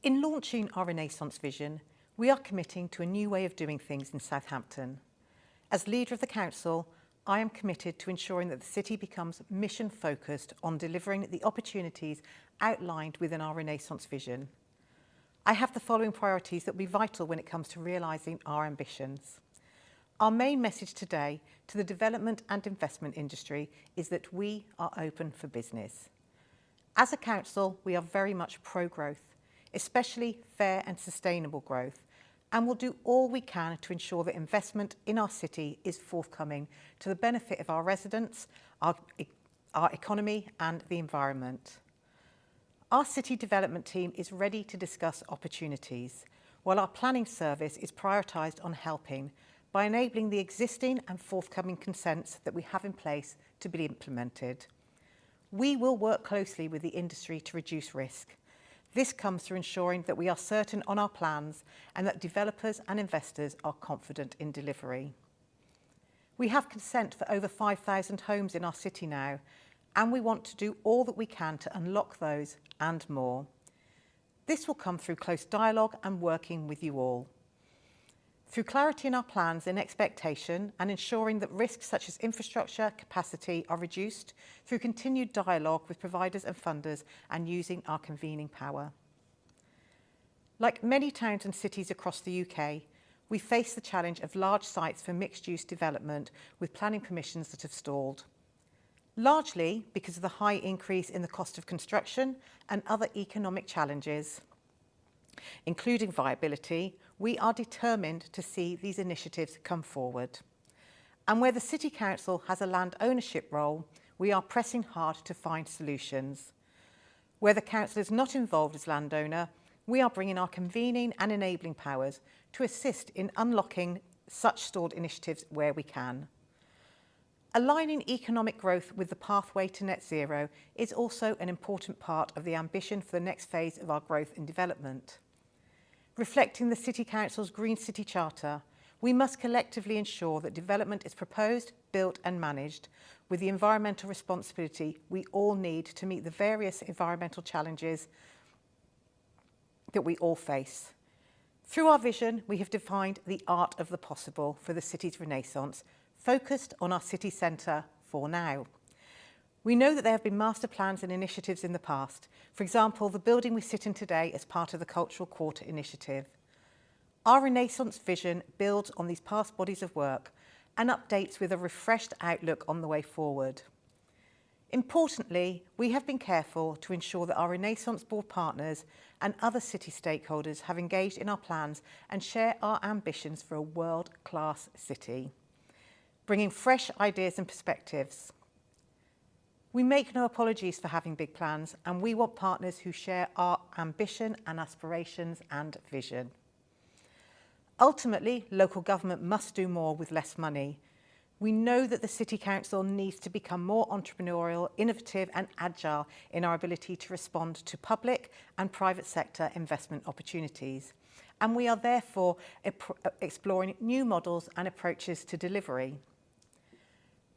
In launching our Renaissance vision, we are committing to a new way of doing things in Southampton. As leader of the council, I am committed to ensuring that the city becomes mission-focused on delivering the opportunities outlined within our Renaissance vision. I have the following priorities that will be vital when it comes to realising our ambitions. Our main message today to the development and investment industry is that we are open for business. As a council, we are very much pro-growth, especially fair and sustainable growth, and will do all we can to ensure that investment in our city is forthcoming to the benefit of our residents, our economy and the environment. Our city development team is ready to discuss opportunities, while our planning service is prioritised on helping by enabling the existing and forthcoming consents that we have in place to be implemented. We will work closely with the industry to reduce risk. This comes through ensuring that we are certain on our plans and that developers and investors are confident in delivery. We have consent for over 5,000 homes in our city now, and we want to do all that we can to unlock those and more. This will come through close dialogue and working with you all. Through clarity in our plans and expectation and ensuring that risks such as infrastructure capacity are reduced through continued dialogue with providers and funders and using our convening power. Like many towns and cities across the UK, we face the challenge of large sites for mixed-use development with planning permissions that have stalled. Largely because of the high increase in the cost of construction and other economic challenges, including viability, we are determined to see these initiatives come forward. And where the City Council has a land ownership role, we are pressing hard to find solutions. Where the Council is not involved as landowner, we are bringing our convening and enabling powers to assist in unlocking such stalled initiatives where we can. Aligning economic growth with the pathway to net zero is also an important part of the ambition for the next phase of our growth and development. Reflecting the City Council's Green City Charter, we must collectively ensure that development is proposed, built and managed with the environmental responsibility we all need to meet the various environmental challenges that we all face. Through our vision, we have defined the art of the possible for the city's renaissance, focused on our city centre for now. We know that there have been master plans and initiatives in the past. For example, the building we sit in today as part of the Cultural Quarter initiative. Our Renaissance vision builds on these past bodies of work and updates with a refreshed outlook on the way forward. Importantly, we have been careful to ensure that our Renaissance Board partners and other city stakeholders have engaged in our plans and share our ambitions for a world-class city, bringing fresh ideas and perspectives. We make no apologies for having big plans, and we want partners who share our ambition and aspirations and vision. Ultimately, local government must do more with less money. We know that the City Council needs to become more entrepreneurial, innovative and agile in our ability to respond to public and private sector investment opportunities. And we are therefore exploring new models and approaches to delivery.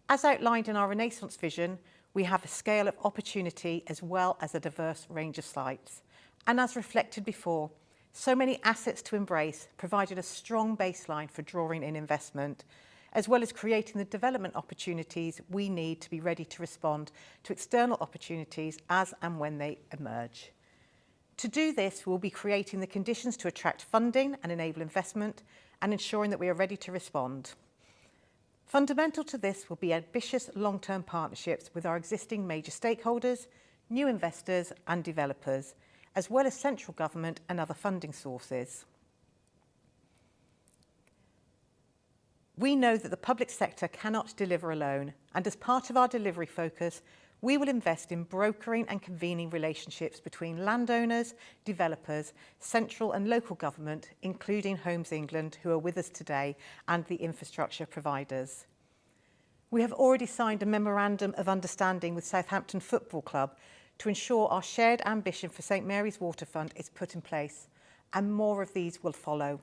As outlined in our Renaissance vision, we have a scale of opportunity as well as a diverse range of sites. And as reflected before, so many assets to embrace provided a strong baseline for drawing in investment, as well as creating the development opportunities we need to be ready to respond to external opportunities as and when they emerge. To do this, we'll be creating the conditions to attract funding and enable investment and ensuring that we are ready to respond. Fundamental to this will be ambitious long-term partnerships with our existing major stakeholders, new investors and developers, as well as central government and other funding sources. We know that the public sector cannot deliver alone, and as part of our delivery focus, we will invest in brokering and convening relationships between landowners, developers, central and local government, including Homes England, who are with us today, and the infrastructure providers. We have already signed a memorandum of understanding with Southampton Football Club to ensure our shared ambition for St Mary's Waterfront is put in place, and more of these will follow.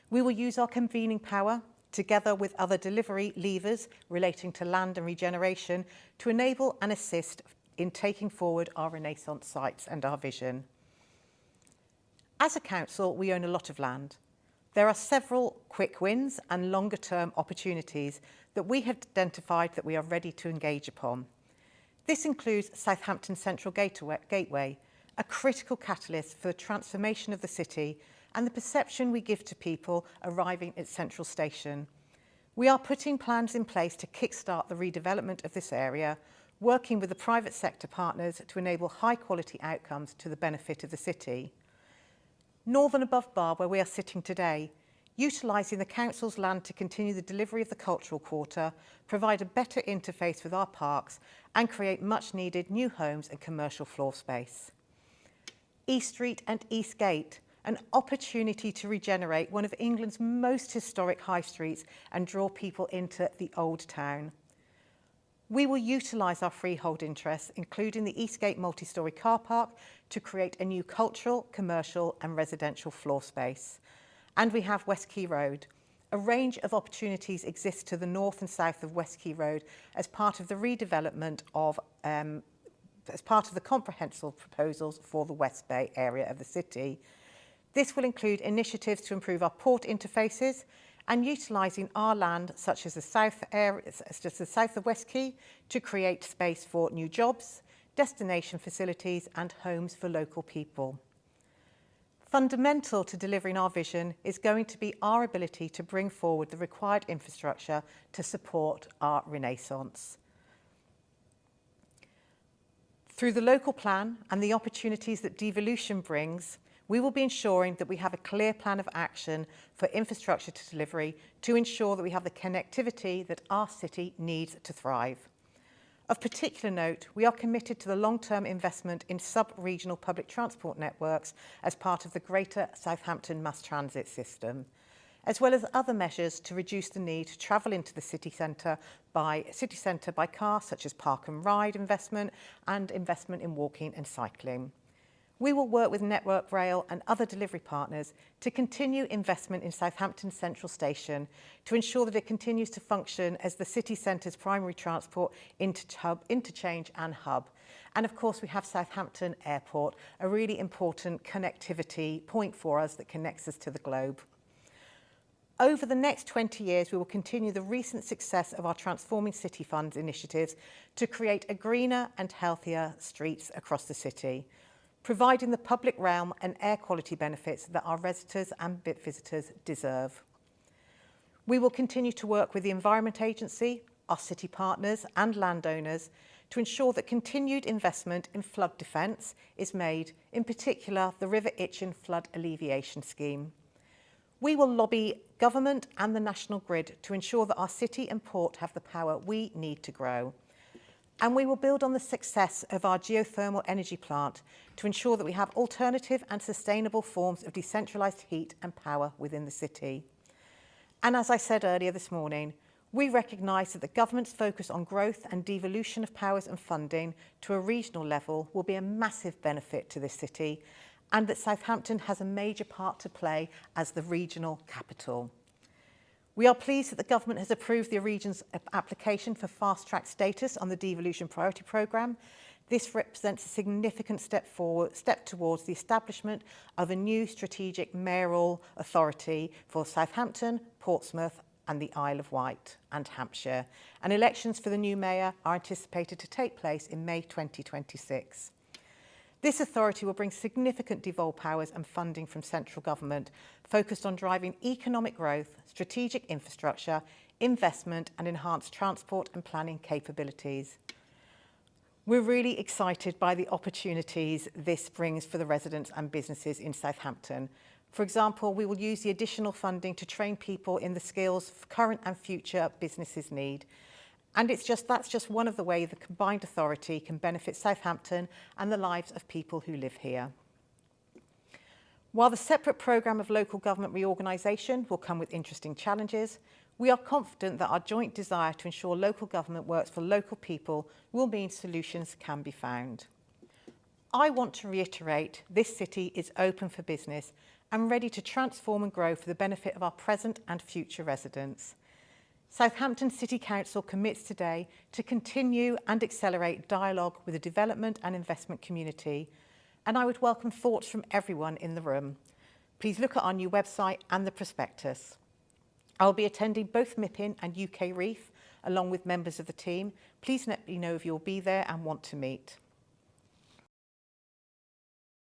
We will use our convening power, together with other delivery levers relating to land and regeneration, to enable and assist in taking forward our Renaissance sites and our vision. As a council, we own a lot of land. There are several quick wins and longer term opportunities that we have identified that we are ready to engage upon. This includes Southampton Central Gateway, a critical catalyst for the transformation of the city and the perception we give to people arriving at Central Station. We are putting plans in place to kickstart the redevelopment of this area, working with the private sector partners to enable high quality outcomes to the benefit of the city. Northern Above Bar, where we are sitting today, utilising the council's land to continue the delivery of the cultural quarter, provide a better interface with our parks and create much needed new homes and commercial floor space. East Street and East Gate, an opportunity to regenerate one of England's most historic high streets and draw people into the old town. We will utilise our freehold interests, including the Eastgate multi-storey car park, to create a new cultural, commercial and residential floor space. And we have West Quay Road. A range of opportunities exist to the north and south of West Quay Road as part of the redevelopment of, as part of the comprehensive proposals for the West Bay area of the city. This will include initiatives to improve our port interfaces and utilising our land, such as the south of West Quay, to create space for new jobs, destination facilities and homes for local people. Fundamental to delivering our vision is going to be our ability to bring forward the required infrastructure to support our renaissance. Through the local plan and the opportunities that devolution brings, we will be ensuring that we have a clear plan of action for infrastructure to delivery to ensure that we have the connectivity that our city needs to thrive. Of particular note, we are committed to the long-term investment in sub-regional public transport networks as part of the Greater Southampton mass transit system, as well as other measures to reduce the need to travel into the city centre by car, such as park and ride investment and investment in walking and cycling. We will work with Network Rail and other delivery partners to continue investment in Southampton Central Station to ensure that it continues to function as the city centre's primary transport interchange and hub. And of course we have Southampton Airport, a really important connectivity point for us that connects us to the globe. Over the next 20 years, we will continue the recent success of our Transforming City Fund initiatives to create a greener and healthier streets across the city, providing the public realm and air quality benefits that our residents and visitors deserve. We will continue to work with the Environment Agency, our city partners and landowners to ensure that continued investment in flood defence is made, in particular the River Itchen Flood Alleviation Scheme. We will lobby government and the national grid to ensure that our city and port have the power we need to grow. And we will build on the success of our geothermal energy plant to ensure that we have alternative and sustainable forms of decentralised heat and power within the city. And as I said earlier this morning, we recognise that the government's focus on growth and devolution of powers and funding to a regional level will be a massive benefit to this city, and that Southampton has a major part to play as the regional capital. We are pleased that the government has approved the region's application for fast-track status on the Devolution Priority Programme. This represents a significant step towards the establishment of a new strategic mayoral authority for Southampton, Portsmouth and the Isle of Wight and Hampshire. And elections for the new mayor are anticipated to take place in May 2026. This authority will bring significant devolved powers and funding from central government, focused on driving economic growth, strategic infrastructure, investment and enhanced transport and planning capabilities. We're really excited by the opportunities this brings for the residents and businesses in Southampton. For example, we will use the additional funding to train people in the skills current and future businesses need. And that's just one of the ways the combined authority can benefit Southampton and the lives of people who live here. While the separate programme of local government reorganisation will come with interesting challenges, we are confident that our joint desire to ensure local government works for local people will mean solutions can be found. I want to reiterate this city is open for business and ready to transform and grow for the benefit of our present and future residents. Southampton City Council commits today to continue and accelerate dialogue with the development and investment community, and I would welcome thoughts from everyone in the room. Please look at our new website and the prospectus. I'll be attending both MIPIM and UK Reef, along with members of the team. Please let me know if you'll be there and want to meet.